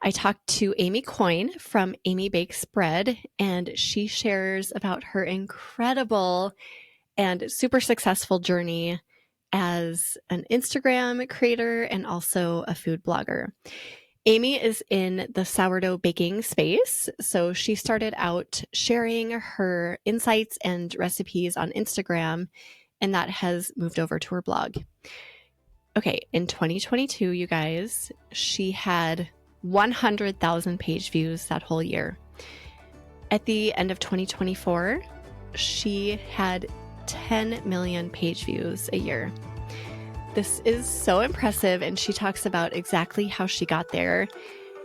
I talked to Amy Coyne from Amy Bakes Bread, and she shares about her incredible and super successful journey as an Instagram creator and also a food blogger. Amy is in the sourdough baking space, so she started out sharing her insights and recipes on Instagram, and that has moved over to her blog. Okay, in 2022, you guys, she had 100,000 page views that whole year. At the end of 2024, she had 10 million page views a year. This is so impressive, and she talks about exactly how she got there.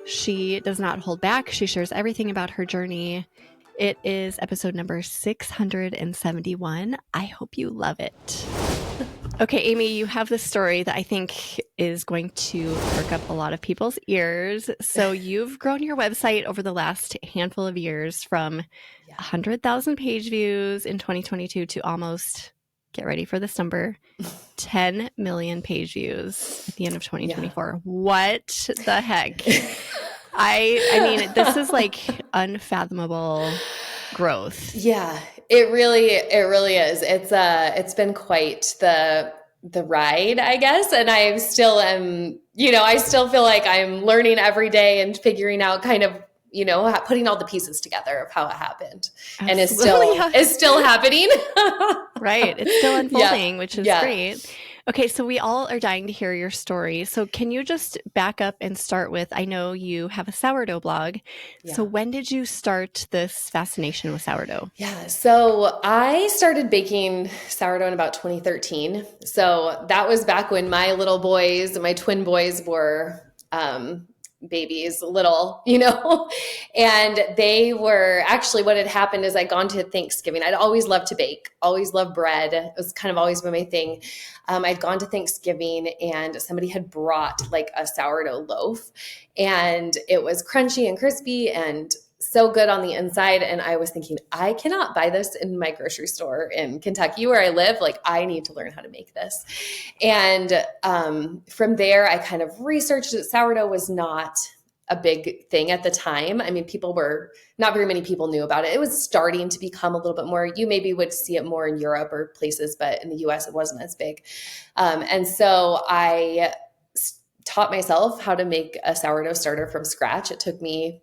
She does not hold back. She shares everything about her journey. It is episode number 671. I hope you love it. Okay, Amy, you have this story that I think is going to perk up a lot of people's ears. So you've grown your website over the last handful of years from 100,000 page views in 2022 to almost, get ready for this number, 10 million page views at the end of 2024. Yeah. What the heck? I mean, this is like unfathomable growth. Yeah, it really is. It's been quite the ride, I guess. And I still am, I still feel like I'm learning every day and figuring out kind of, putting all the pieces together of how it happened. Absolutely. And is still happening. Right. It's still unfolding, which is great. Okay, so we all are dying to hear your story. So can you just back up and start with, I know you have a sourdough blog. Yeah. So when did you start this fascination with sourdough? Yeah, so I started baking sourdough in about 2013. So that was back when my little boys, my twin boys were babies, little, and they were actually, what had happened is I'd gone to Thanksgiving. I'd always loved to bake, always loved bread. It was kind of always been my thing. I'd gone to Thanksgiving and somebody had brought like a sourdough loaf, and it was crunchy and crispy and so good on the inside. And I was thinking, I cannot buy this in my grocery store in Kentucky where I live. Like, I need to learn how to make this. And from there, I kind of researched it. Sourdough was not a big thing at the time. I mean, not very many people knew about it. It was starting to become a little bit more, you maybe would see it more in Europe or places, but in the US, it wasn't as big. And so I taught myself how to make a sourdough starter from scratch. It took me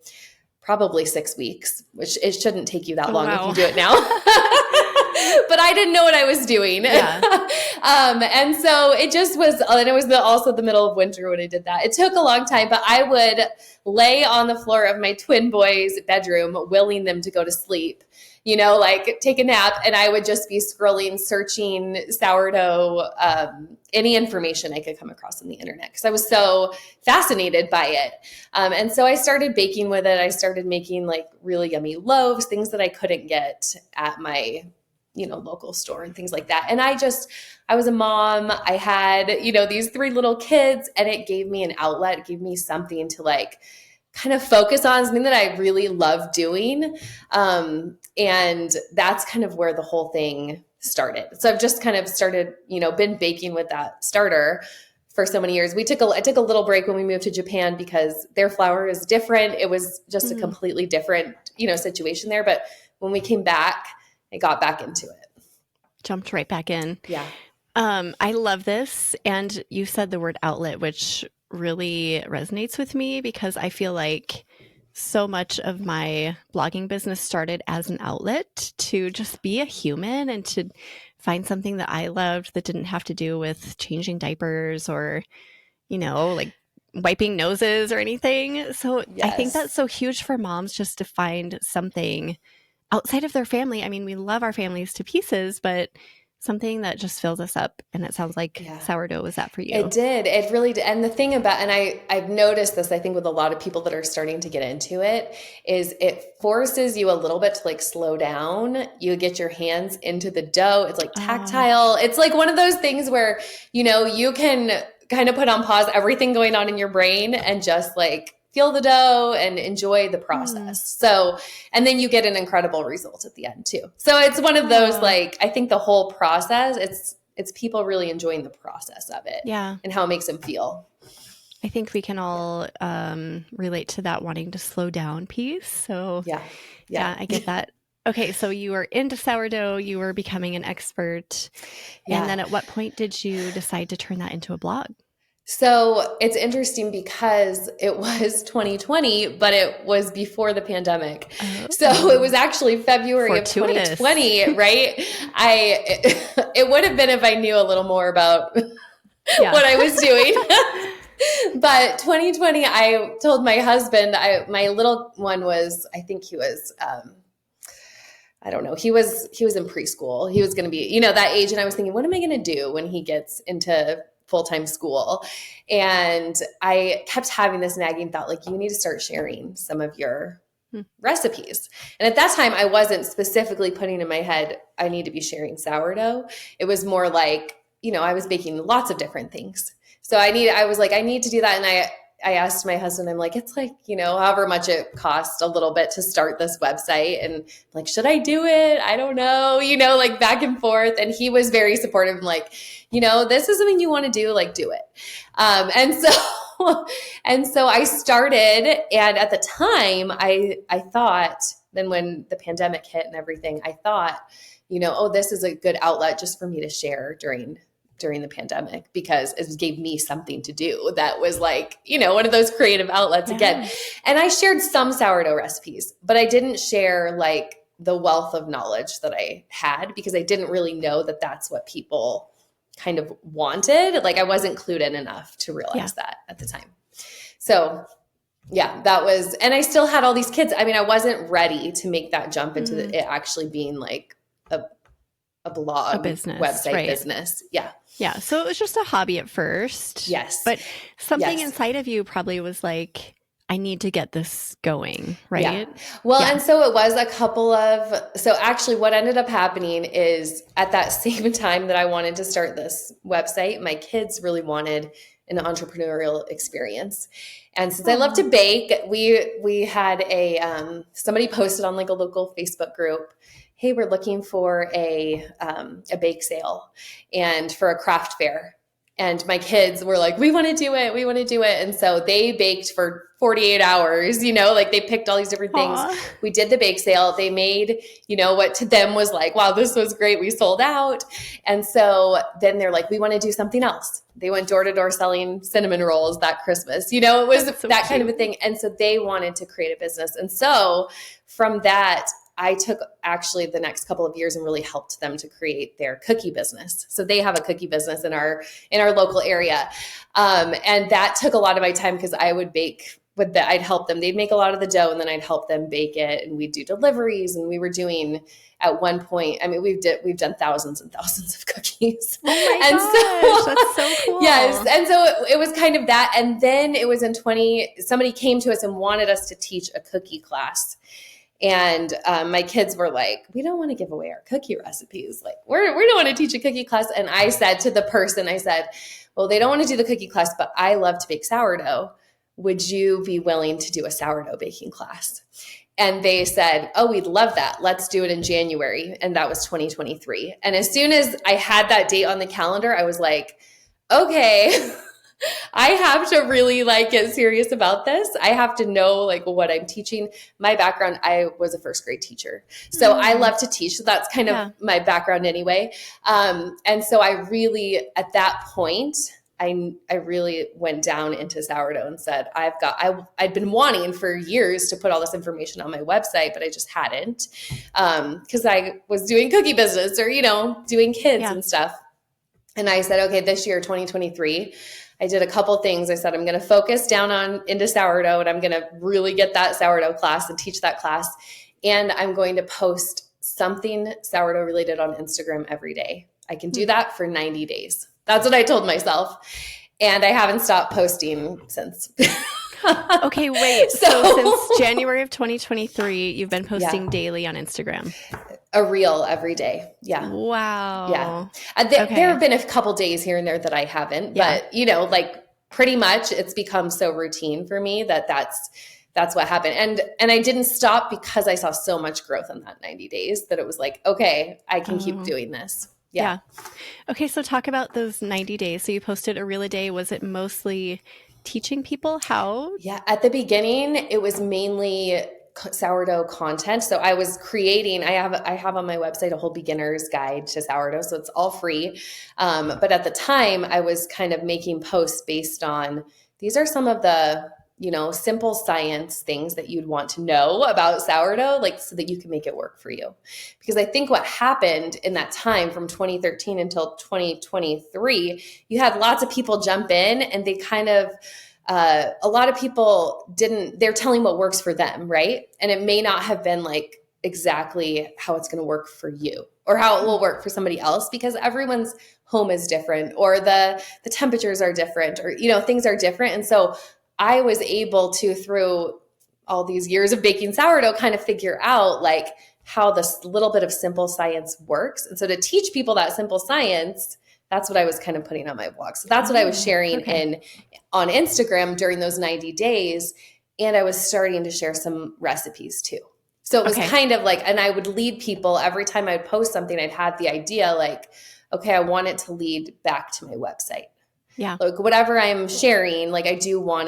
probably 6 weeks, which it shouldn't take you that long if you do it now. But I didn't know what I was doing. Yeah. And so it just was, and it was also the middle of winter when I did that. It took a long time, but I would lay on the floor of my twin boys' bedroom, willing them to go to sleep, like take a nap. And I would just be scrolling, searching sourdough, any information I could come across on the internet, because I was so fascinated by it. And so I started baking with it. I started making like really yummy loaves, things that I couldn't get at my local store and things like that. And I was a mom. I had, these 3 little kids, and it gave me an outlet. It gave me something to like kind of focus on, something that I really love doing. And that's kind of where the whole thing started. So I've just kind of started, been baking with that starter for so many years. I took a little break when we moved to Japan because their flour is different. It was just a completely different, situation there. But when we came back, I got back into it. Jumped right back in. Yeah. I love this. And you said the word outlet, which really resonates with me, because I feel like so much of my blogging business started as an outlet to just be a human and to find something that I loved that didn't have to do with changing diapers or, like wiping noses or anything. So yes. I think that's so huge for moms, just to find something outside of their family. I mean, we love our families to pieces, but something that just fills us up. And it sounds like sourdough was that for you. It did. It really did. And the thing about, and I've noticed this, I think with a lot of people that are starting to get into it, is it forces you a little bit to like slow down. You get your hands into the dough. It's like tactile. It's like one of those things where, you can kind of put on pause everything going on in your brain and just like feel the dough and enjoy the process. So, and then you get an incredible result at the end too. So it's one of those, like, I think the whole process, it's people really enjoying the process of it. Yeah. And how it makes them feel. I think we can all relate to that wanting to slow down piece. So, Yeah. Yeah. yeah, I get that. Okay, so you were into sourdough, you were becoming an expert. And Yeah. then at what point did you decide to turn that into a blog? So it's interesting because it was 2020, but it was before the pandemic. So it was Oh, actually February of fortuitous. 2020, right? It would have been if I knew a little more about Yeah. what I was doing. But 2020, I told my husband, my little one was, I think he was, I don't know. He was in preschool. He was going to be, that age. And I was thinking, what am I going to do when he gets into full-time school? And I kept having this nagging thought, like, you need to start sharing some of your Hmm. recipes. And at that time, I wasn't specifically putting in my head, I need to be sharing sourdough. It was more like, I was baking lots of different things. So I was like, I need to do that. And I asked my husband, I'm like, it's like, however much it cost a little bit to start this website. And like, should I do it? I don't know, like back and forth. And he was very supportive. I'm like, this is something you want to do, like do it. And so, and so I started. And at the time I thought, then when the pandemic hit and everything, I thought, oh, this is a good outlet just for me to share during the pandemic, because it gave me something to do that was like, one of those creative outlets again. Yeah. And I shared some sourdough recipes, but I didn't share like the wealth of knowledge that I had, because I didn't really know that that's what people kind of wanted. Like I wasn't clued in enough to Yeah. realize that at the time. So yeah, that was, and I still had all these kids. I mean, I wasn't ready to make that jump into Mm, it actually being like a a blog business, website right? business. Yeah. Yeah. So it was just a hobby at first, Yes. but something Yes. inside of you probably was like, I need to get this going, Yeah. right? Well, Yeah. and so it was so actually what ended up happening is at that same time that I wanted to start this website, my kids really wanted an entrepreneurial experience. And since I love to Oh, bake, we had somebody posted on like a local Facebook group, hey, we're looking for a bake sale and for a craft fair. And my kids were like, we want to do it. We want to do it. And so they baked for 48 hours, like they picked all these different things. aw. We did the bake sale. They made, what to them was like, wow, this was great. We sold out. And so then they're like, we want to do something else. They went door to door selling cinnamon rolls that Christmas. It was That's so that kind of a cute. thing. And so they wanted to create a business. And so from that, I took actually the next couple of years and really helped them to create their cookie business. So they have a cookie business in our local area, and that took a lot of my time because I would bake I'd help them. They'd make a lot of the dough, and then I'd help them bake it, and we'd do deliveries. And we were doing at one point. I mean, we've done thousands and thousands of cookies, Oh my and gosh, that's so so yes, cool. and so it was kind of that. And then it was in 20. Somebody came to us and wanted us to teach a cookie class. And my kids were like, we don't want to give away our cookie recipes. Like, we don't want to teach a cookie class. And I said to the person, I said, well, they don't want to do the cookie class, but I love to bake sourdough. Would you be willing to do a sourdough baking class? And they said, oh, we'd love that. Let's do it in January. And that was 2023. And as soon as I had that date on the calendar, I was like, okay, I have to really like get serious about this. I have to know like what I'm teaching. My background, I was a first grade teacher. So I Mm, love to teach. So that's kind of yeah. my background anyway. And so I really, at that point, I really went down into sourdough and said, I'd been wanting for years to put all this information on my website, but I just hadn't, because I was doing cookie business or, doing kids Yeah. and stuff. And I said, okay, this year, 2023, I did a couple things. I said, I'm going to focus down into sourdough, and I'm going to really get that sourdough class and teach that class. And I'm going to post something sourdough related on Instagram every day. I can do Hmm. that for 90 days. That's what I told myself. And I haven't stopped posting since. Okay, wait. So So since January of 2023, you've been yeah, posting daily on Instagram. a reel every day. Yeah. Yeah. Wow. There have Okay. been a couple days here and there that I haven't, Yeah. but like pretty much it's become so routine for me that that's what happened. And I didn't stop because I saw so much growth in that 90 days that it was like, okay, I can keep Oh, doing this. Yeah. yeah. Okay, so talk about those 90 days. So you posted a reel a day. Was it mostly teaching people how? Yeah, at the beginning, it was mainly sourdough content. So I was creating. I have on my website a whole beginner's guide to sourdough, so it's all free. But at the time, I was kind of making posts based on these are some of the simple science things that you'd want to know about sourdough, like so that you can make it work for you. Because I think what happened in that time from 2013 until 2023, you had lots of people jump in and they kind of a lot of people they're telling what works for them, right? And it may not have been like exactly how it's going to work for you or how it will work for somebody else because everyone's home is different or the temperatures are different or, things are different. And so I was able to, through all these years of baking sourdough, kind of figure out like how this little bit of simple science works. And so to teach people that simple science, that's what I was kind of putting on my blog. So that's what I was sharing on Instagram during those 90 days. And I was starting to share some recipes too. So it was kind of like, and I would lead people every time I'd post something, I'd had the idea like, okay, I want it to lead back to my website. Yeah. Like whatever I'm sharing, like I want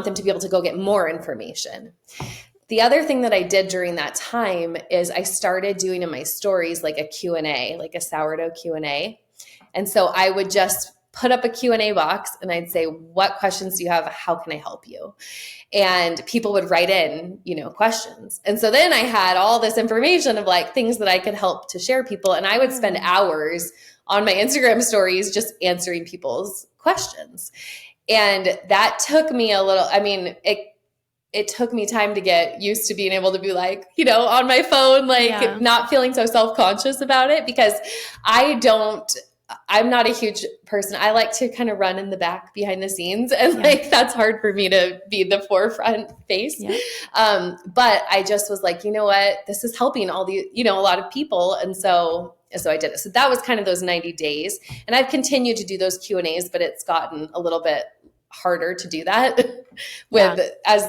them to be able to go get more information. The other thing that I did during that time is I started doing in my stories like a Q&A, like a sourdough Q&A. And so I would just put up a Q&A box and I'd say, what questions do you have? How can I help you? And people would write in, questions. And so then I had all this information of like things that I could help to share people. And I would spend hours on my Instagram stories just answering people's questions. And that took me it took me time to get used to being able to be like, on my phone, like not feeling so self-conscious about it because I'm not a huge person. I like to kind of run in the back behind the scenes and like, that's hard for me to be the forefront face. Yeah. But I just was like, you know what, this is helping all the, a lot of people. And so I did it. So that was kind of those 90 days. And I've continued to do those Q&As, but it's gotten a little bit harder to do that as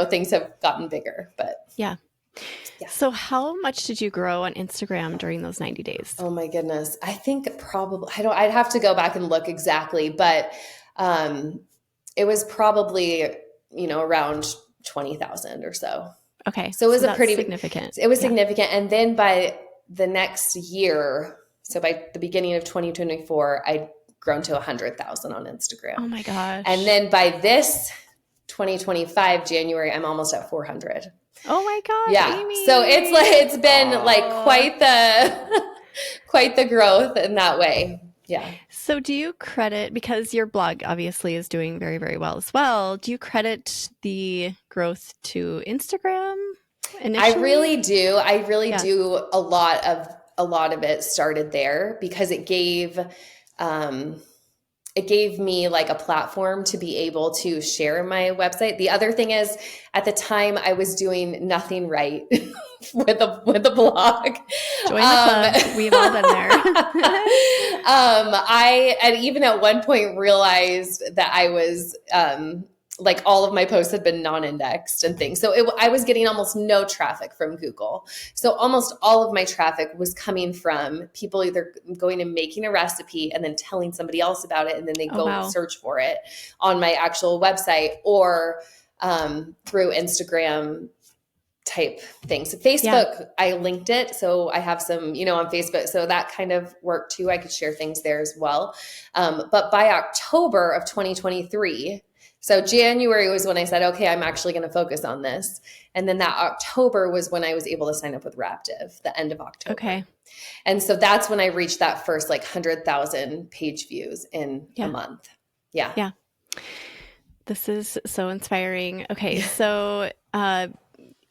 things have gotten bigger, but yeah. So how much did you grow on Instagram during those 90 days? Oh my goodness. I think probably, I'd have to go back and look exactly, but it was probably, around 20,000 or so. Okay. So it was pretty significant. It was significant. And then by the next year, so by the beginning of 2024, I'd grown to 100,000 on Instagram. Oh my gosh. And then by this 2025 January, I'm almost at 400. Oh my gosh, yeah. Amy. So it's been like quite the growth in that way. Yeah. So do you credit, because your blog obviously is doing very, very well as well, do you credit the growth to Instagram initially? I really do. I really do. A lot of it started there because it gave me like a platform to be able to share my website. The other thing is at the time I was doing nothing right with a blog. Join the club. We've all been there. I even at one point realized that I was, like all of my posts had been non-indexed and things. So I was getting almost no traffic from Google. So almost all of my traffic was coming from people either going and making a recipe and then telling somebody else about it. And then they go and search for it on my actual website or through Instagram type things. So Facebook, I linked it. So I have some, on Facebook. So that kind of worked too. I could share things there as well. But by October of 2023, so January was when I said, okay, I'm actually going to focus on this. And then that October was when I was able to sign up with Raptive, the end of October. Okay. And so that's when I reached that first like 100,000 page views in a month. Yeah. Yeah. This is so inspiring. Okay. So,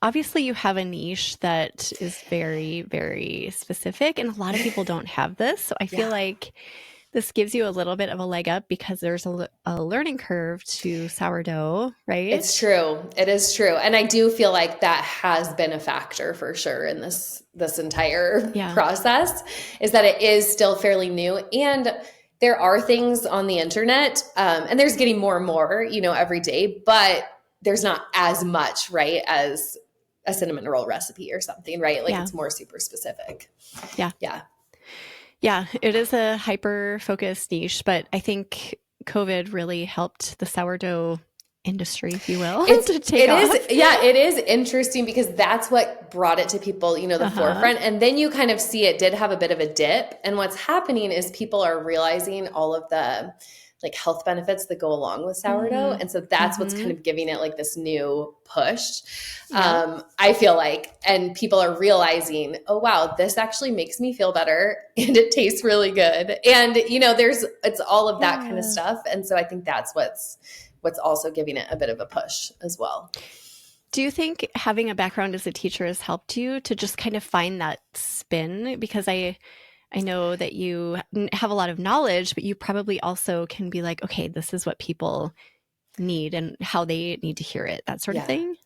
obviously you have a niche that is very, very specific and a lot of people don't have this. So I feel like this gives you a little bit of a leg up because there's a learning curve to sourdough, right? It's true. It is true. And I do feel like that has been a factor for sure in this entire process, is that it is still fairly new. And there are things on the internet, and there's getting more and more, every day, but there's not as much, right, as a cinnamon roll recipe or something, right? Like it's more super specific. Yeah. Yeah. Yeah, it is a hyper-focused niche, but I think COVID really helped the sourdough industry, if you will, It's to take it is off. yeah, it is interesting because that's what brought it to people, the Uh-huh. forefront. And then you kind of see it did have a bit of a dip. And what's happening is people are realizing all of the like health benefits that go along with sourdough. Mm. And so that's what's kind Mhm. of giving it like this new push. Yep. I feel like, and people are realizing, oh wow, this actually makes me feel better and it tastes really good. And it's all of that kind of Yeah. stuff. And so I think that's what's also giving it a bit of a push as well. Do you think having a background as a teacher has helped you to just kind of find that spin? Because I know that you have a lot of knowledge, but you probably also can be like, okay, this is what people need and how they need to hear it, that sort of Yeah. thing.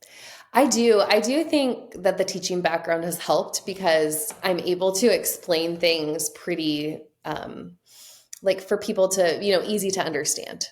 I do. I do think that the teaching background has helped because I'm able to explain things pretty like for people to, easy to understand.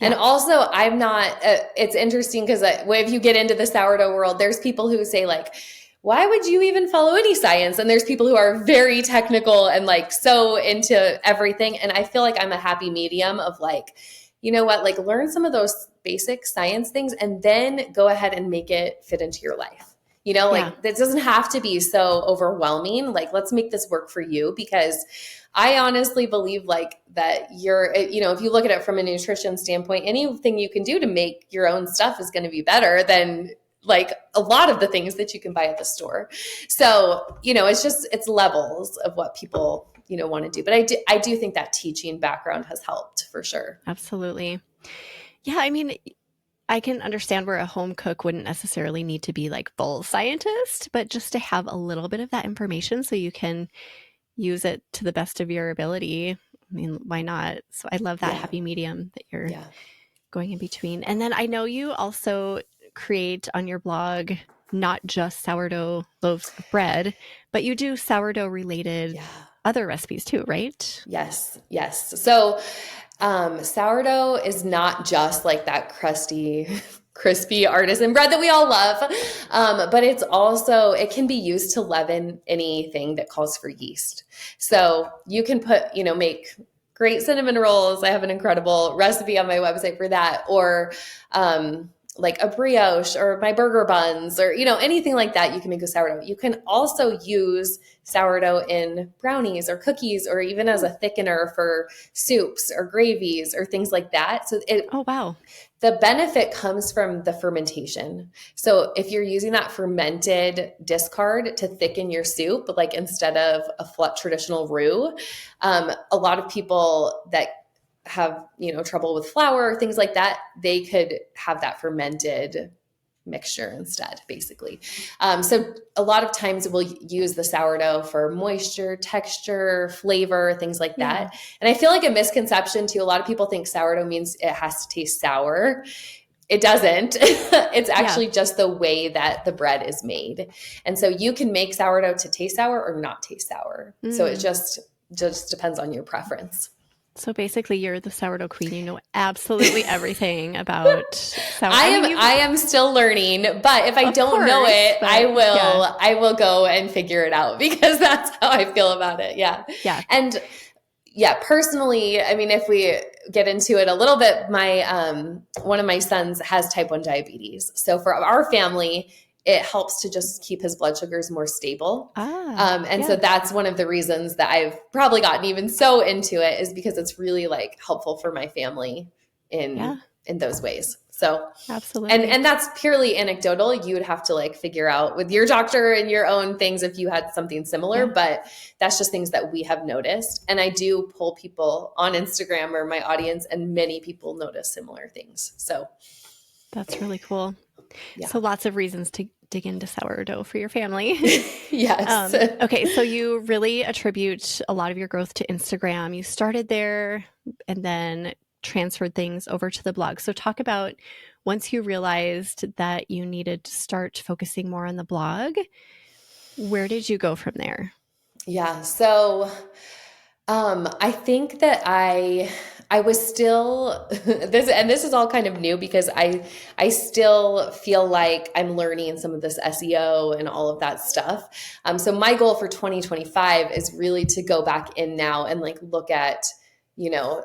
And Yeah. also, I'm not, it's interesting because if you get into the sourdough world, there's people who say, like, why would you even follow any science? And there's people who are very technical and like so into everything. And I feel like I'm a happy medium of like, you know what, like learn some of those basic science things and then go ahead and make it fit into your life. Yeah. Like this doesn't have to be so overwhelming. Like, let's make this work for you because I honestly believe like that if you look at it from a nutrition standpoint, anything you can do to make your own stuff is going to be better than like a lot of the things that you can buy at the store. So, it's levels of what people, want to do. But I do think that teaching background has helped for sure. Absolutely. Yeah, I mean, I can understand where a home cook wouldn't necessarily need to be like full scientist, but just to have a little bit of that information so you can use it to the best of your ability. I mean, why not? So I love that Yeah. happy medium that you're Yeah. going in between. And then I know you also create on your blog not just sourdough loaves of bread, but you do sourdough related Yeah. other recipes too, right? Yes. Yes. So sourdough is not just like that crusty, crispy artisan bread that we all love, but it can be used to leaven anything that calls for yeast. So you can make great cinnamon rolls. I have an incredible recipe on my website for that, or like a brioche or my burger buns or, anything like that you can make with sourdough. You can also use sourdough in brownies or cookies or even as a thickener for soups or gravies or things like that. So Oh, wow. the benefit comes from the fermentation. So if you're using that fermented discard to thicken your soup, like instead of a traditional roux, a lot of people that have trouble with flour or things like that, they could have that fermented mixture instead, basically. So a lot of times we'll use the sourdough for moisture, texture, flavor, things like Yeah. that. And I feel like a misconception too, a lot of people think sourdough means it has to taste sour. It doesn't. It's Yeah. actually just the way that the bread is made. And so you can make sourdough to taste sour or not taste sour. So it Mm. just depends on your preference. So basically, you're the sourdough queen. You know absolutely everything about sourdough. I I am mean, I am still learning, but if I of don't know course, it, I but yeah, will I will go and figure it out because that's how I feel about it. Yeah. yeah. And yeah, personally, I mean, if we get into it a little bit, my one of my sons has type 1 diabetes. So for our family, it helps to just keep his blood sugars more stable. And so Yeah, that's one of the reasons that I've probably gotten even so into it is because it's really like helpful for my family yeah, in those ways. So absolutely. and that's purely anecdotal. You would have to like figure out with your doctor and your own things if you had something similar, Yeah, but that's just things that we have noticed. And I do pull people on Instagram or my audience, and many people notice similar things. So that's really cool. yeah. So lots of reasons to dig into sourdough for your family. Yes. Okay, so you really attribute a lot of your growth to Instagram. You started there and then transferred things over to the blog. So talk about once you realized that you needed to start focusing more on the blog, where did you go from there? Yeah. So I think that I was still this is all kind of new because I still feel like I'm learning some of this SEO and all of that stuff. So my goal for 2025 is really to go back in now and like look at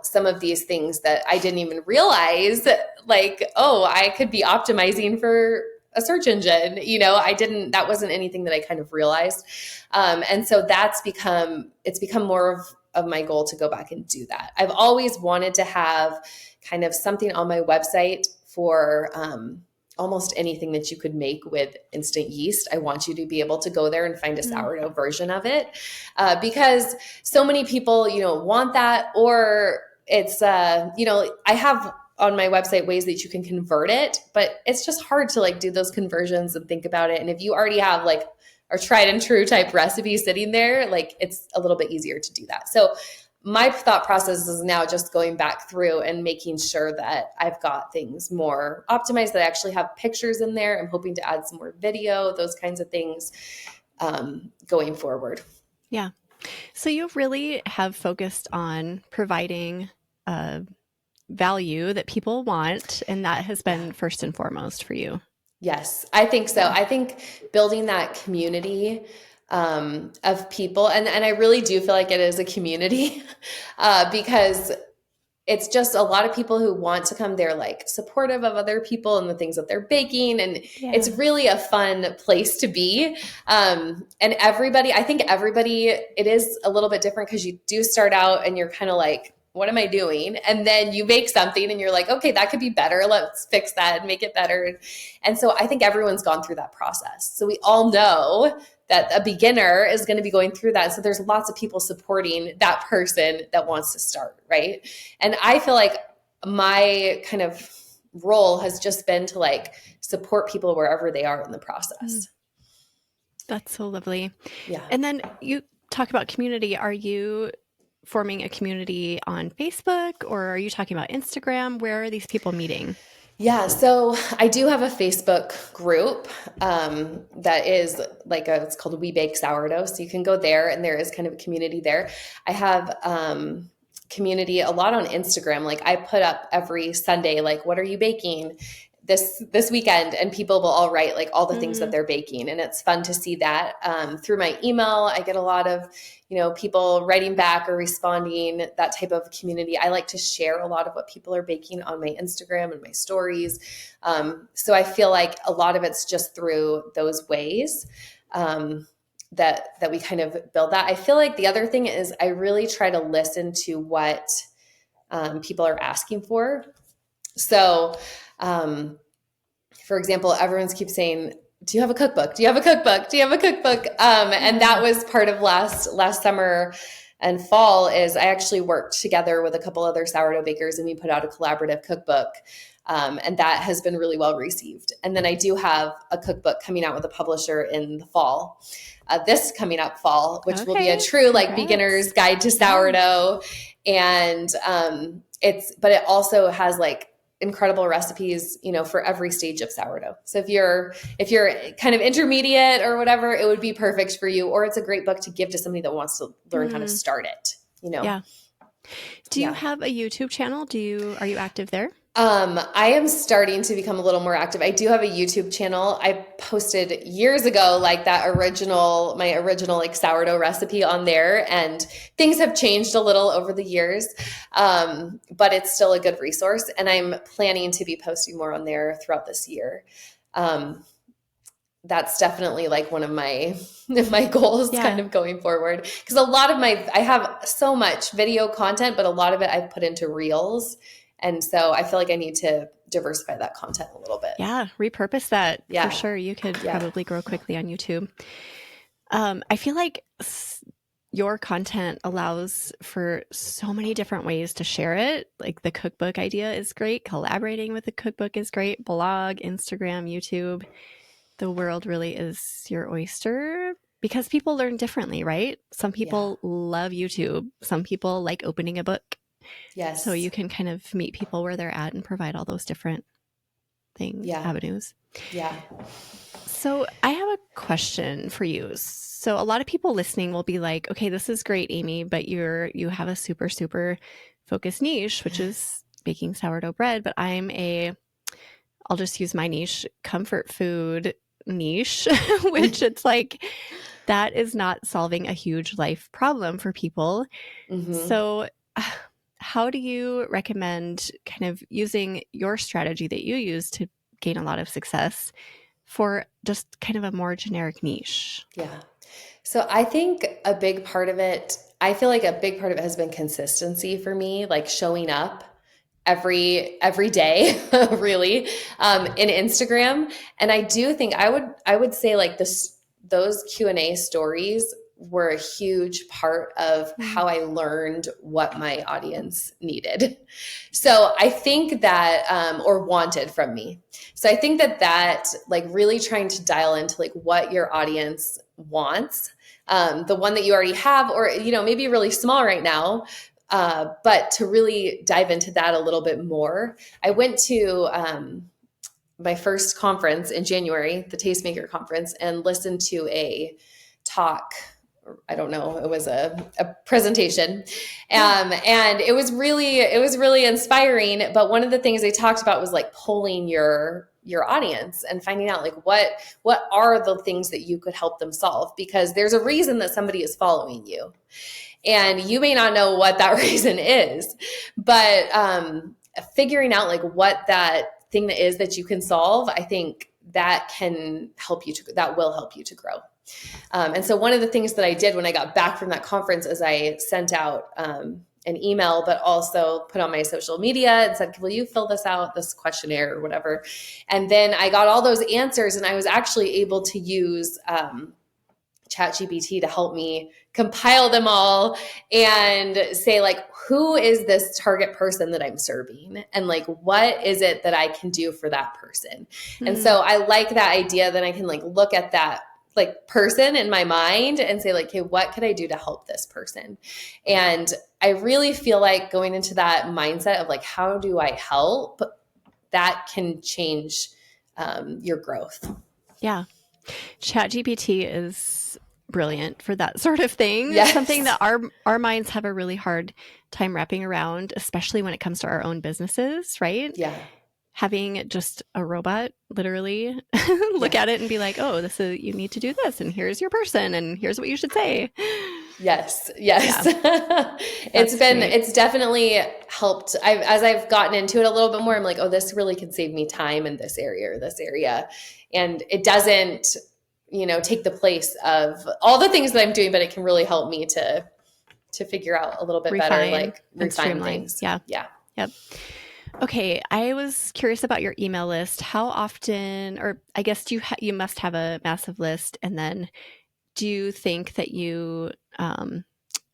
some of these things that I didn't even realize, like, oh, I could be optimizing for a search engine. That wasn't anything that I kind of realized. And so it's become more of my goal to go back and do that. I've always wanted to have kind of something on my website for, almost anything that you could make with instant yeast. I want you to be able to go there and find a sourdough version of it, because so many people, want that, or it's, I have on my website ways that you can convert it, but it's just hard to like do those conversions and think about it. And if you already have like a tried and true type recipe sitting there, like it's a little bit easier to do that. So my thought process is now just going back through and making sure that I've got things more optimized, that I actually have pictures in there. I'm hoping to add some more video, those kinds of things, going forward. Yeah. So you really have focused on providing value that people want, and that has been first and foremost for you. Yes, I think so. I think building that community of people, and I really do feel like it is a community, because it's just a lot of people who want to come. They're like supportive of other people and the things that they're baking. And it's really a fun place to be. And I think everybody, it is a little bit different because you do start out and you're kind of like, what am I doing? And then you make something and you're like, okay, that could be better. Let's fix that and make it better. And so I think everyone's gone through that process. So we all know that a beginner is going to be going through that. So there's lots of people supporting that person that wants to start, right? And I feel like my kind of role has just been to like support people wherever they are in the process. That's so lovely. Yeah. And then you talk about community. Are you forming a community on Facebook, or are you talking about Instagram? Where are these people meeting? Yeah, so I do have a Facebook group that is like it's called We Bake Sourdough. So you can go there and there is kind of a community there. I have community a lot on Instagram. Like I put up every Sunday, like, what are you baking this weekend? And people will all write like all the things that they're baking. And it's fun to see that. Through my email, I get a lot of, people writing back or responding, that type of community. I like to share a lot of what people are baking on my Instagram and my stories. So I feel like a lot of it's just through those ways that we kind of build that. I feel like the other thing is I really try to listen to what people are asking for. So, for example, everyone's keeps saying, do you have a cookbook? Do you have a cookbook? Do you have a cookbook? And that was part of last summer and fall is I actually worked together with a couple other sourdough bakers and we put out a collaborative cookbook. And that has been really well received. And then I do have a cookbook coming out with a publisher in the fall, this coming up fall, which will be a true like beginner's guide to sourdough. And but it also has like incredible recipes, for every stage of sourdough. So if you're kind of intermediate or whatever, it would be perfect for you. Or it's a great book to give to somebody that wants to learn how to start it, Yeah. Do you have a YouTube channel? Are you active there? I am starting to become a little more active. I do have a YouTube channel. I posted years ago, like my original like sourdough recipe on there, and things have changed a little over the years. But it's still a good resource, and I'm planning to be posting more on there throughout this year. That's definitely like one of my goals kind of going forward. Because a lot of I have so much video content, but a lot of it I've put into reels. And so I feel like I need to diversify that content a little bit. Yeah, repurpose that for sure. You could probably grow quickly on YouTube. I feel like your content allows for so many different ways to share it. Like the cookbook idea is great. Collaborating with the cookbook is great. Blog, Instagram, YouTube. The world really is your oyster because people learn differently, right? Some people love YouTube. Some people like opening a book. Yes. So you can kind of meet people where they're at and provide all those different avenues. Yeah. So I have a question for you. So a lot of people listening will be like, okay, this is great, Amy, but you have a super, super focused niche, which is baking sourdough bread. But I'll just use my niche, comfort food niche, which it's like, that is not solving a huge life problem for people. So how do you recommend kind of using your strategy that you use to gain a lot of success for just kind of a more generic niche? Yeah. So I think a big part of it, I feel like a big part of it has been consistency for me, like showing up every day really in Instagram. And I do think I would say like this, those Q&A stories were a huge part of Mm. how I learned what my audience needed. So I think that or wanted from me. So I think that like really trying to dial into like what your audience wants, the one that you already have, or maybe really small right now, but to really dive into that a little bit more. I went to my first conference in January, the Tastemaker conference, and listened to a talk. I don't know, it was a presentation. And it was really inspiring. But one of the things they talked about was like polling your audience and finding out like what are the things that you could help them solve, because there's a reason that somebody is following you. And you may not know what that reason is, but figuring out like what that thing that is that you can solve, I think that will help you to grow. And so one of the things that I did when I got back from that conference is I sent out an email, but also put on my social media and said, will you fill this out, this questionnaire or whatever? And then I got all those answers, and I was actually able to use ChatGPT to help me compile them all and say like, who is this target person that I'm serving? And like, what is it that I can do for that person? And Mm. so I like that idea that I can like look at that like person in my mind and say like, okay, what could I do to help this person? And I really feel like going into that mindset of like, how do I help? That can change your growth. Yeah. ChatGPT is brilliant for that sort of thing. It's something Yes. that our minds have a really hard time wrapping around, especially when it comes to our own businesses, right? Yeah. Having just a robot literally look Yeah. at it and be like, "Oh, this is you need to do this, and here's your person, and here's what you should say." Yes, Yeah, yes. that's great. It's definitely helped. As I've gotten into it a little bit more, I'm like, oh, this really could save me time in this area or this area. And it doesn't, take the place of all the things that I'm doing, but it can really help me to figure out a little bit better, Refine like and refine streamline. things. Yeah. Yeah. Yep. Okay, I was curious about your email list. How often, or I guess you must have a massive list, and then do you think that you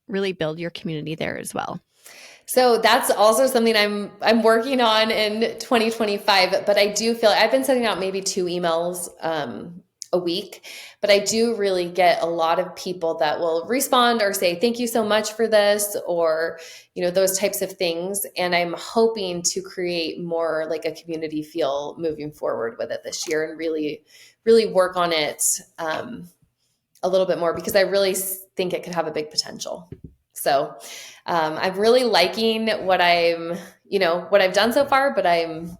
really build your community there as well? So that's also something I'm working on in 2025. But I do feel I've been sending out maybe 2 emails a week, but I do really get a lot of people that will respond or say thank you so much for this, or those types of things. And I'm hoping to create more like a community feel moving forward with it this year, and really, really work on it a little bit more, because I really think it could have a big potential. So I'm really liking what I've done so far, but I'm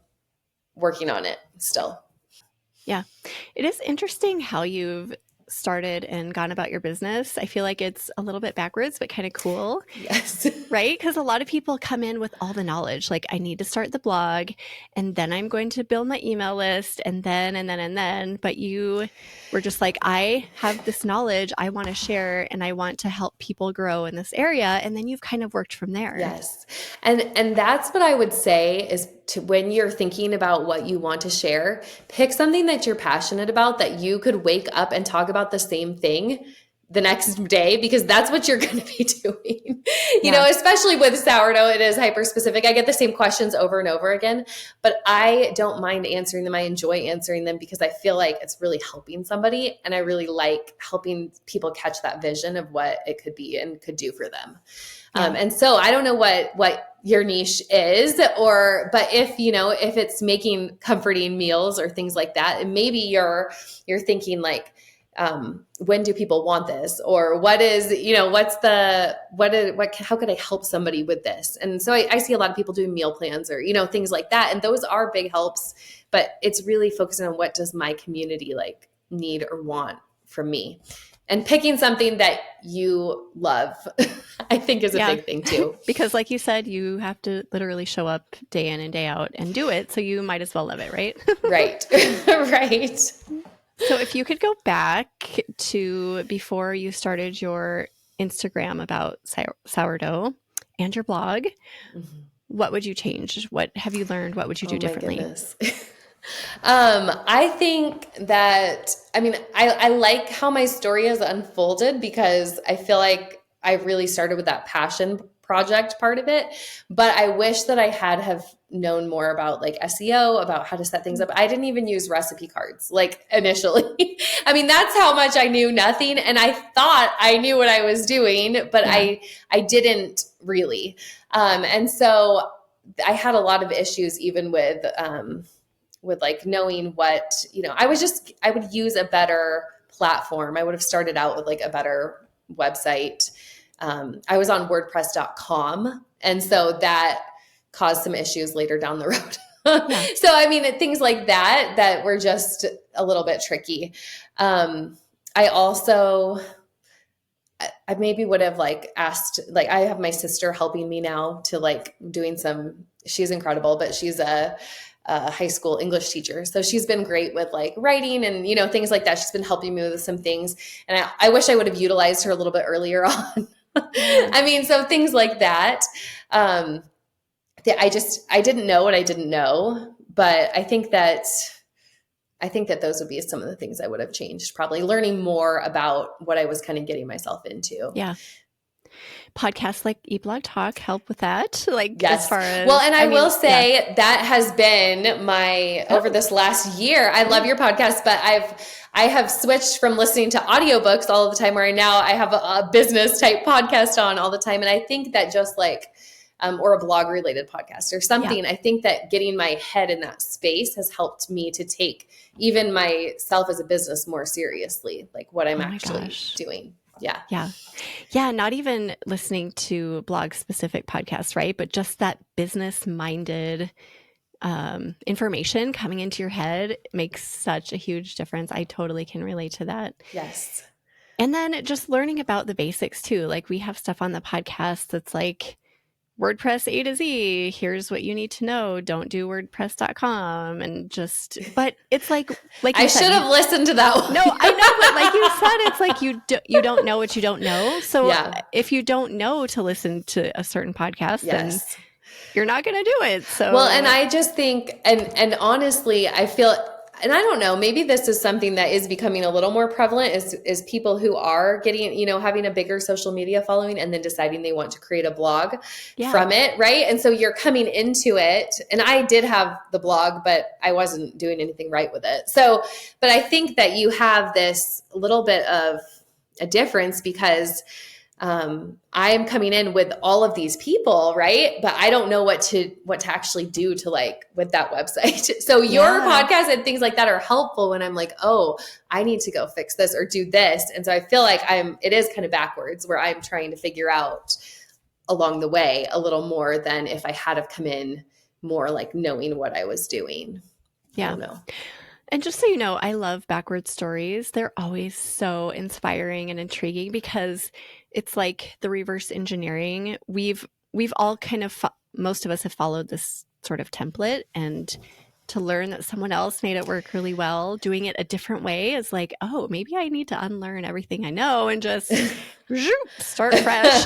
working on it still. Yeah. It is interesting how you've started and gone about your business. I feel like it's a little bit backwards, but kind of cool, Yes. right? Because a lot of people come in with all the knowledge, like, I need to start the blog, and then I'm going to build my email list, and then. But you were just like, I have this knowledge I want to share, and I want to help people grow in this area. And then you've kind of worked from there. Yes. And that's what I would say is, to when you're thinking about what you want to share, pick something that you're passionate about, that you could wake up and talk about the same thing the next day, because that's what you're going to be doing. Yeah. Especially with sourdough, it is hyper specific. I get the same questions over and over again, but I don't mind answering them. I enjoy answering them because I feel like it's really helping somebody, and I really like helping people catch that vision of what it could be and could do for them. Yeah. And so I don't know what your niche is, but if it's making comforting meals or things like that, and maybe you're thinking like, when do people want this? Or how could I help somebody with this? And so I see a lot of people doing meal plans or, things like that. And those are big helps, but it's really focusing on what does my community like need or want from me. and picking something that you love, I think is a Yeah. big thing too. Because like you said, you have to literally show up day in and day out and do it. So you might as well love it, right? Right. Right. So if you could go back to before you started your Instagram about sourdough and your blog, Mhm. what would you change? What have you learned? What would you Oh do my differently? goodness. I think that, I mean, I like how my story has unfolded because I feel like I really started with that passion project part of it. But I wish that I had have known more about like SEO, about how to set things up. I didn't even use recipe cards like initially. I mean, that's how much I knew nothing. And I thought I knew what I was doing, but Yeah. I didn't really. And so I had a lot of issues even with like knowing what, I would use a better platform. I would have started out with like a better website. I was on WordPress.com. And so that caused some issues later down the road. Yeah. So, I mean, things like that were just a little bit tricky. I also, I maybe would have like asked, like I have my sister helping me now to like doing she's incredible, but she's a high school English teacher. So she's been great with like writing and, things like that. She's been helping me with some things. And I wish I would have utilized her a little bit earlier on. Yeah. I mean, so things like that. That I didn't know what I didn't know, but I think that those would be some of the things I would have changed, probably learning more about what I was kind of getting myself into. Yeah. Podcasts like eBlog Talk help with that. Like Yes. as far as Well, and I will mean, say that has been my over this last year. I love your podcast, but I have switched from listening to audiobooks all the time where I have a business type podcast on all the time. And I think that just like or a blog related podcast or something. I think that getting my head in that space has helped me to take even myself as a business more seriously, like what I'm actually doing. Yeah. Yeah. Yeah. Not even listening to blog specific podcasts, right? But just that business minded information coming into your head makes such a huge difference. I totally can relate to that. Yes. And then just learning about the basics too. Like we have stuff on the podcast that's like WordPress A to Z. Here's what you need to know. Don't do WordPress.com. And but it's like I should have listened to that one. No, I know, but like you said, it's like you don't know what you don't know. So if you don't know to listen to a certain podcast, then you're not going to do it. So well, and I just think, and honestly, I feel, and I don't know, maybe this is something that is becoming a little more prevalent is people who are getting, having a bigger social media following and then deciding they want to create a blog from it. Right. And so you're coming into it, and I did have the blog, but I wasn't doing anything right with it. So, but I think that you have this little bit of a difference because I'm coming in with all of these people, right? But I don't know what to actually do to like with that website. So your podcast and things like that are helpful when I'm like, oh, I need to go fix this or do this. And so I feel like it is kind of backwards where I'm trying to figure out along the way a little more than if I had have come in more like knowing what I was doing. Yeah. I don't know. And just so you know, I love backward stories. They're always so inspiring and intriguing because it's like the reverse engineering. We've all kind of, most of us have followed this sort of template, and to learn that someone else made it work really well, doing it a different way is like, oh, maybe I need to unlearn everything I know and just start fresh.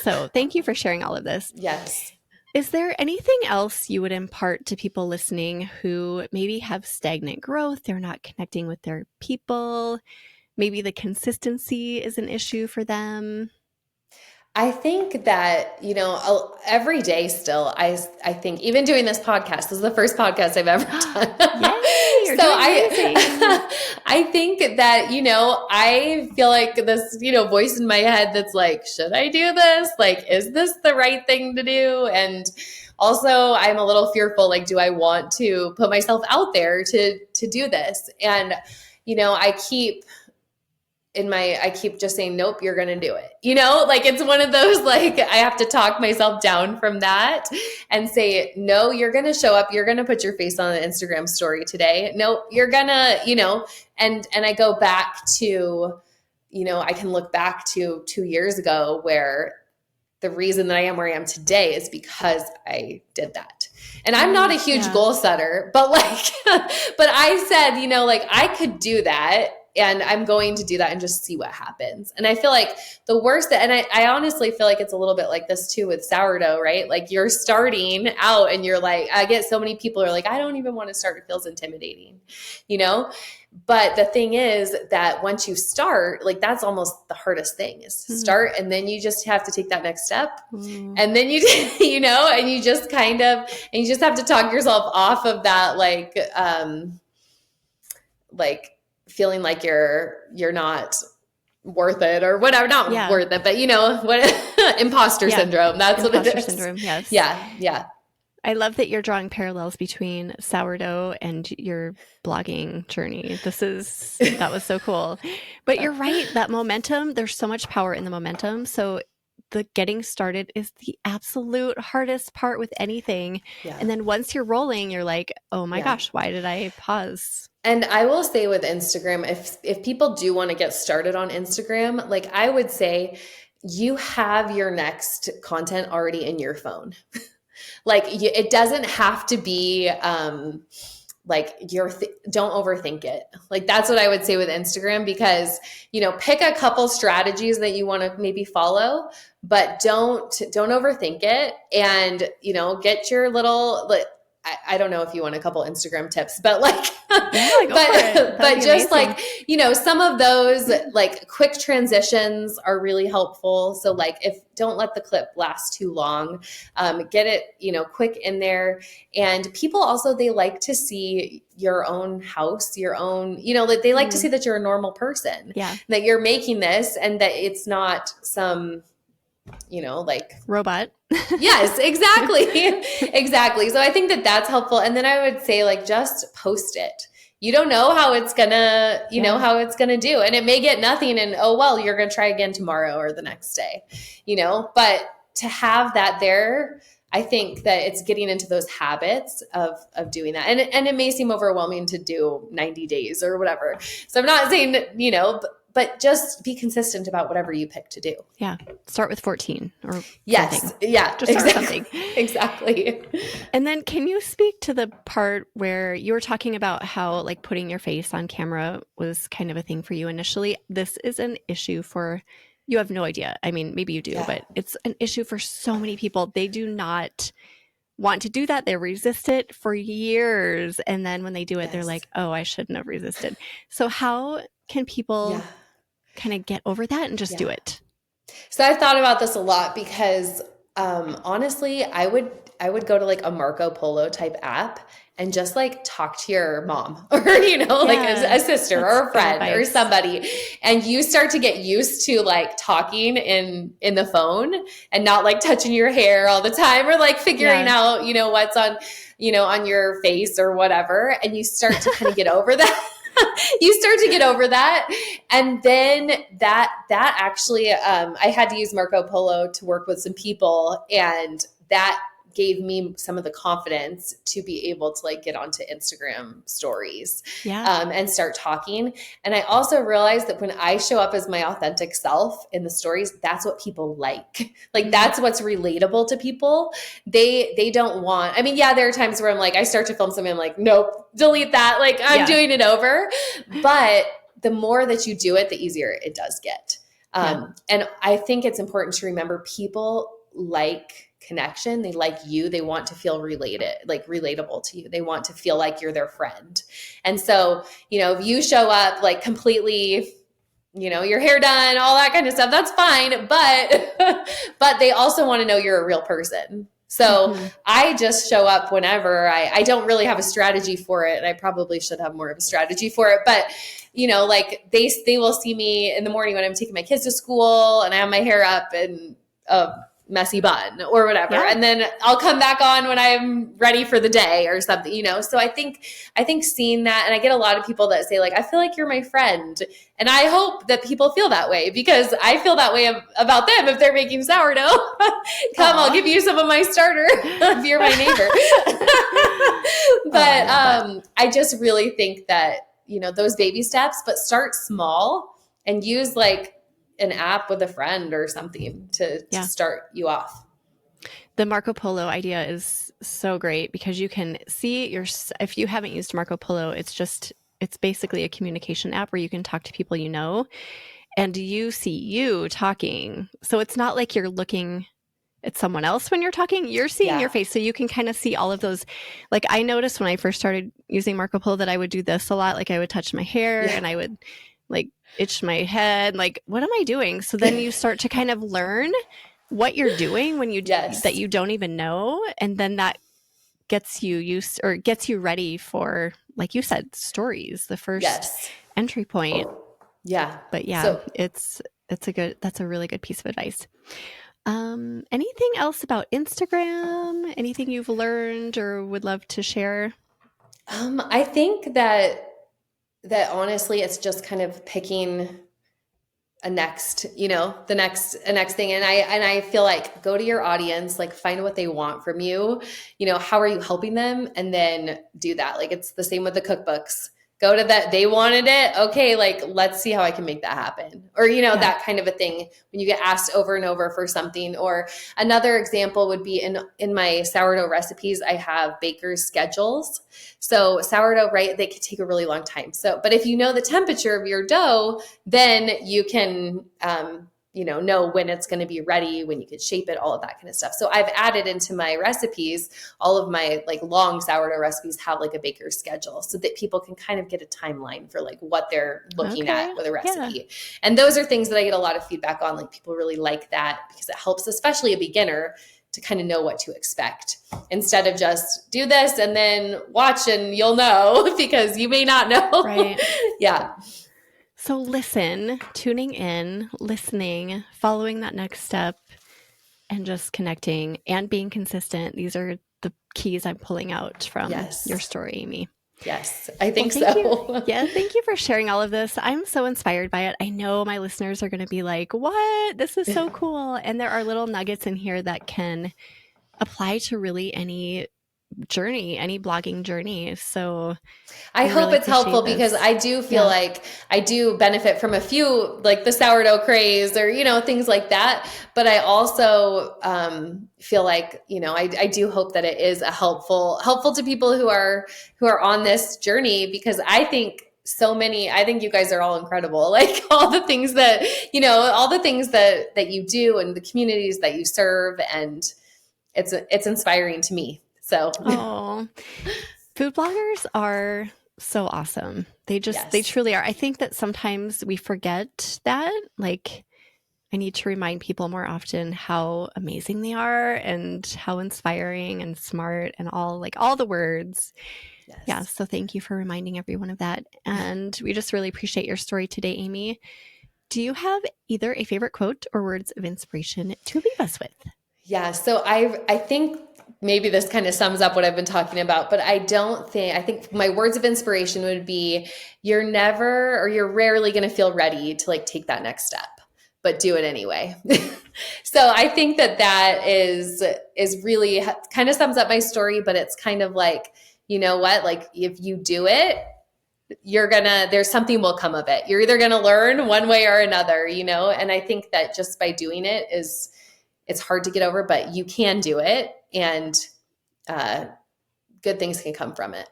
So thank you for sharing all of this. Yes. Is there anything else you would impart to people listening who maybe have stagnant growth? They're not connecting with their people. Maybe the consistency is an issue for them. I think that, every day still, I think even doing this podcast, this is the first podcast I've ever done. Yay, you're doing amazing. I think that, I feel like this, voice in my head that's like, should I do this? Like, is this the right thing to do? And also I'm a little fearful, like, do I want to put myself out there to do this? And, I keep just saying, nope, you're going to do it. Like it's one of those, like I have to talk myself down from that and say, no, you're going to show up. You're going to put your face on an Instagram story today. No, you're going to, and I go back to, I can look back to 2 years ago where the reason that I am where I am today is because I did that. And I'm not a huge goal setter, but like, but I said, like I could do that and I'm going to do that and just see what happens. And I feel like the worst and I honestly feel like it's a little bit like this too with sourdough, right? Like you're starting out and you're like, I get so many people are like, I don't even want to start. It feels intimidating, But the thing is that once you start, like that's almost the hardest thing is to start. And then you just have to take that next step. And then you and you just and you just have to talk yourself off of that, like feeling like you're not worth it or whatever, not worth it, but what imposter syndrome. That's what it is. Imposter syndrome. Yes. Yeah. I love that you're drawing parallels between sourdough and your blogging journey. That was so cool. But you're right, that momentum, there's so much power in the momentum. So the getting started is the absolute hardest part with anything. Yeah. And then once you're rolling, you're like, oh my gosh, why did I pause? And I will say with Instagram, if people do want to get started on Instagram, like I would say you have your next content already in your phone. Like it doesn't have to be like don't overthink it. Like that's what I would say with Instagram because, pick a couple strategies that you want to maybe follow, but don't overthink it and, get your little, I don't know if you want a couple Instagram tips, but like, but just amazing. Like, some of those like quick transitions are really helpful. So like don't let the clip last too long, get it, quick in there. And people also, they like to see your own house, your own, they like to see that you're a normal person, that you're making this and that it's not some, like robot. Yes, exactly. Exactly. So I think that that's helpful. And then I would say like, just post it. You don't know how it's gonna, how it's gonna do. And it may get nothing and, oh, well, you're going to try again tomorrow or the next day, but to have that there, I think that it's getting into those habits of doing that. And it may seem overwhelming to do 90 days or whatever. So I'm not saying that, but just be consistent about whatever you pick to do. Yeah. Start with 14 or yes. something. Yeah. Just start something. Exactly. And then can you speak to the part where you were talking about how like putting your face on camera was kind of a thing for you initially? This is an issue for, you have no idea. I mean, maybe you do, but it's an issue for so many people. They do not want to do that. They resist it for years. And then when they do it, they're like, oh, I shouldn't have resisted. So how can people kind of get over that and just do it? So I've thought about this a lot because honestly, I would go to like a Marco Polo type app and just like talk to your mom or, like a sister or a friend or somebody. And you start to get used to like talking in the phone and not like touching your hair all the time or like figuring out, what's on, on your face or whatever. And you start to kind of get over that. You start to get over that. And then that actually, I had to use Marco Polo to work with some people, and that gave me some of the confidence to be able to like get onto Instagram stories and start talking. And I also realized that when I show up as my authentic self in the stories, that's what people like. Like that's what's relatable to people. They don't want, I mean, there are times where I'm like, I start to film something, I'm like, nope, delete that. Like I'm doing it over. But the more that you do it, the easier it does get. And I think it's important to remember people like connection. They like you. They want to feel relatable to you. They want to feel like you're their friend. And so, if you show up like completely, your hair done, all that kind of stuff, that's fine. But they also want to know you're a real person. So I just show up whenever. I don't really have a strategy for it. I probably should have more of a strategy for it. But, like they will see me in the morning when I'm taking my kids to school and I have my hair up and messy bun or whatever. Yeah. And then I'll come back on when I'm ready for the day or something, So I think seeing that, and I get a lot of people that say like, I feel like you're my friend. And I hope that people feel that way, because I feel that way about them if they're making sourdough. Come, I'll give you some of my starter if you're my neighbor. But I just really think that, those baby steps, but start small and use like an app with a friend or something to start you off. The Marco Polo idea is so great because you can see if you haven't used Marco Polo, it's basically a communication app where you can talk to people and you see you talking. So it's not like you're looking at someone else when you're talking, you're seeing your face. So you can kind of see all of those. Like I noticed when I first started using Marco Polo that I would do this a lot. Like I would touch my hair and I would like itch my head. Like, what am I doing? So then you start to kind of learn what you're doing when that you don't even know. And then that gets you used or gets you ready for, like you said, stories, the first entry point. Yeah. But that's a really good piece of advice. Anything else about Instagram? Anything you've learned or would love to share? I think that honestly, it's just kind of picking a next thing. And I feel like go to your audience, like find what they want from you. How are you helping them? And then do that. Like it's the same with the cookbooks. Go to that. They wanted it. Okay. Like, let's see how I can make that happen. Or, that kind of a thing when you get asked over and over for something. Or another example would be in my sourdough recipes, I have baker's schedules. So sourdough, right, they could take a really long time. So, but if you know the temperature of your dough, then you can, know when it's going to be ready, when you could shape it, all of that kind of stuff. So I've added into my recipes, all of my like long sourdough recipes have like a baker's schedule so that people can kind of get a timeline for like what they're looking at with a recipe. Yeah. And those are things that I get a lot of feedback on. Like people really like that because it helps, especially a beginner, to kind of know what to expect instead of just do this and then watch and you'll know because you may not know. Right. Yeah. So tuning in, listening, following that next step, and just connecting and being consistent. These are the keys I'm pulling out from your story, Amy. Yes, I think so. Thank you for sharing all of this. I'm so inspired by it. I know my listeners are going to be like, what? This is so cool. And there are little nuggets in here that can apply to really any journey, any blogging journey. So I hope really it's helpful because I do feel like I do benefit from a few, like the sourdough craze or, things like that. But I also feel like, I do hope that it is helpful to people who are on this journey, because I think you guys are all incredible. Like all the things that, that you do and the communities that you serve, and it's inspiring to me. So, food bloggers are so awesome. They truly are. I think that sometimes we forget that. Like, I need to remind people more often how amazing they are and how inspiring and smart and all the words. Yes. Yeah. So thank you for reminding everyone of that. And we just really appreciate your story today, Amy. Do you have either a favorite quote or words of inspiration to leave us with? Yeah. So I think maybe this kind of sums up what I've been talking about, but I think my words of inspiration would be, you're rarely going to feel ready to like take that next step, but do it anyway. So I think that is really kind of sums up my story, but it's kind of like, you know what, like if you do it, there's something will come of it. You're either going to learn one way or another, and I think that just by doing it it's hard to get over, but you can do it, and good things can come from it.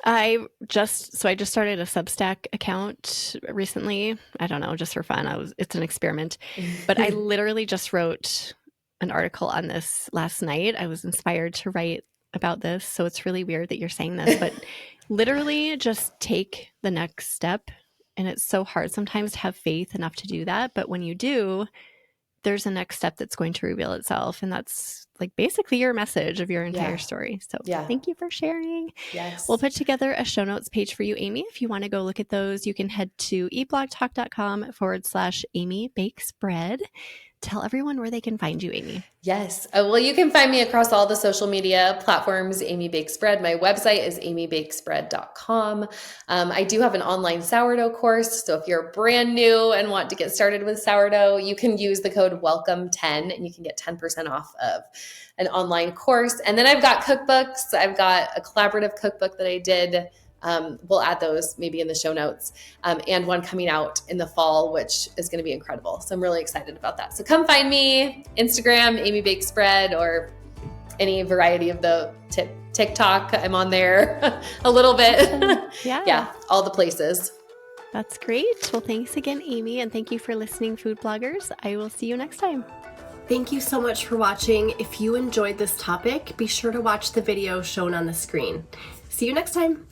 I just started a Substack account recently. I don't know, just for fun. It's an experiment, but I literally just wrote an article on this last night. I was inspired to write about this. So it's really weird that you're saying this, but literally just take the next step. And it's so hard sometimes to have faith enough to do that. But when you do, there's a next step that's going to reveal itself. And that's like basically your message of your entire Yeah. story. So Yeah. thank you for sharing. Yes. We'll put together a show notes page for you, Amy. If you want to go look at those, you can head to eatblogtalk.com/Amy Bakes Bread. Tell everyone where they can find you, Amy. Yes. Well, you can find me across all the social media platforms, Amy Bakes Bread. My website is amybakesbread.com. I do have an online sourdough course. So if you're brand new and want to get started with sourdough, you can use the code WELCOME10 and you can get 10% off of an online course. And then I've got cookbooks. I've got a collaborative cookbook that I did. We'll add those maybe in the show notes, and one coming out in the fall, which is going to be incredible. So I'm really excited about that. So come find me, Instagram, Amy Bakes Bread, or any variety of the TikTok. I'm on there a little bit. Yeah. Yeah, all the places. That's great. Well, thanks again, Amy, and thank you for listening, food bloggers. I will see you next time. Thank you so much for watching. If you enjoyed this topic, be sure to watch the video shown on the screen. See you next time.